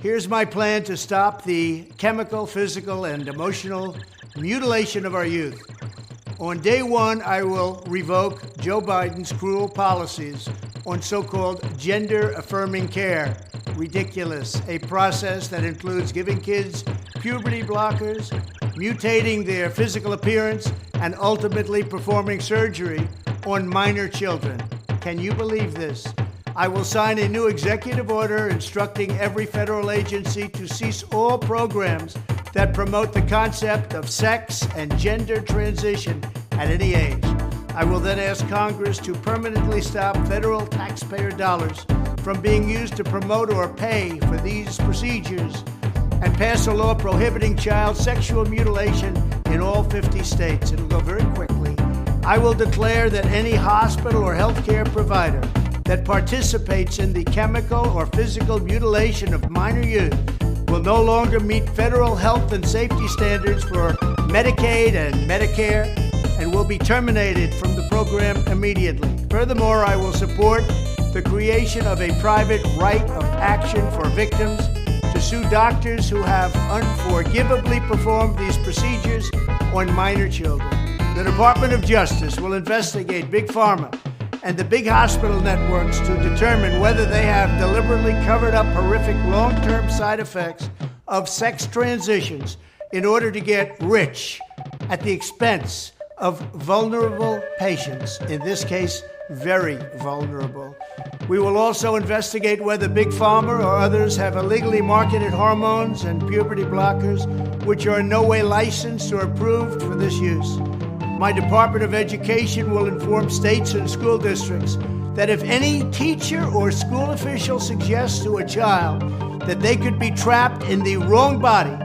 Here's my plan to stop the chemical, physical, and emotional mutilation of our youth. On day one, I will revoke Joe Biden's cruel policies on so-called gender-affirming care. Ridiculous. A process that includes giving kids puberty blockers, mutating their physical appearance, and ultimately performing surgery on minor children. Can you believe this? I will sign a new executive order instructing every federal agency to cease all programs that promote the concept of sex and gender transition at any age. I will then ask Congress to permanently stop federal taxpayer dollars from being used to promote or pay for these procedures and pass a law prohibiting child sexual mutilation in all 50 states. It'll go very quickly. I will declare that any hospital or healthcare provider that participates in the chemical or physical mutilation of minor youth will no longer meet federal health and safety standards for Medicaid and Medicare and will be terminated from the program immediately. Furthermore, I will support the creation of a private right of action for victims to sue doctors who have unforgivably performed these procedures on minor children. The Department of Justice will investigate Big Pharma and the big hospital networks to determine whether they have deliberately covered up horrific long-term side effects of sex transitions in order to get rich at the expense of vulnerable patients, in this case, very vulnerable. We will also investigate whether Big Pharma or others have illegally marketed hormones and puberty blockers which are in no way licensed or approved for this use. My Department of Education will inform states and school districts that if any teacher or school official suggests to a child that they could be trapped in the wrong body,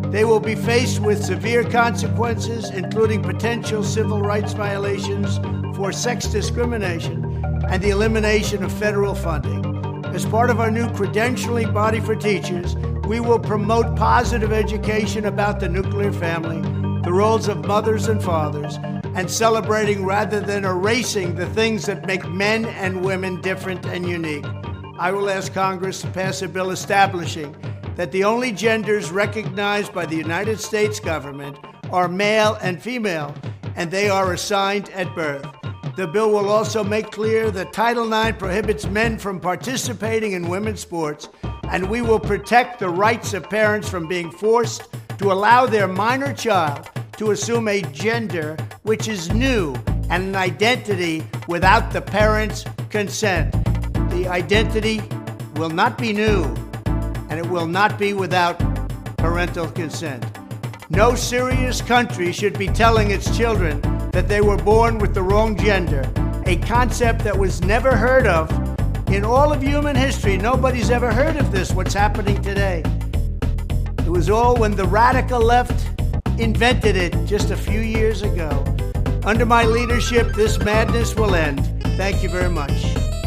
they will be faced with severe consequences, including potential civil rights violations for sex discrimination and the elimination of federal funding. As part of our new credentialing body for teachers, we will promote positive education about the nuclear family, the roles of mothers and fathers, and celebrating rather than erasing the things that make men and women different and unique. I will ask Congress to pass a bill establishing that the only genders recognized by the United States government are male and female, and they are assigned at birth. The bill will also make clear that Title IX prohibits men from participating in women's sports, and we will protect the rights of parents from being forced to allow their minor child to assume a gender which is new and an identity without the parents' consent. The identity will not be new, and it will not be without parental consent. No serious country should be telling its children that they were born with the wrong gender, a concept that was never heard of in all of human history. Nobody's ever heard of this, what's happening today. It was all when the radical left invented it just a few years ago. Under my leadership, this madness will end. Thank you very much.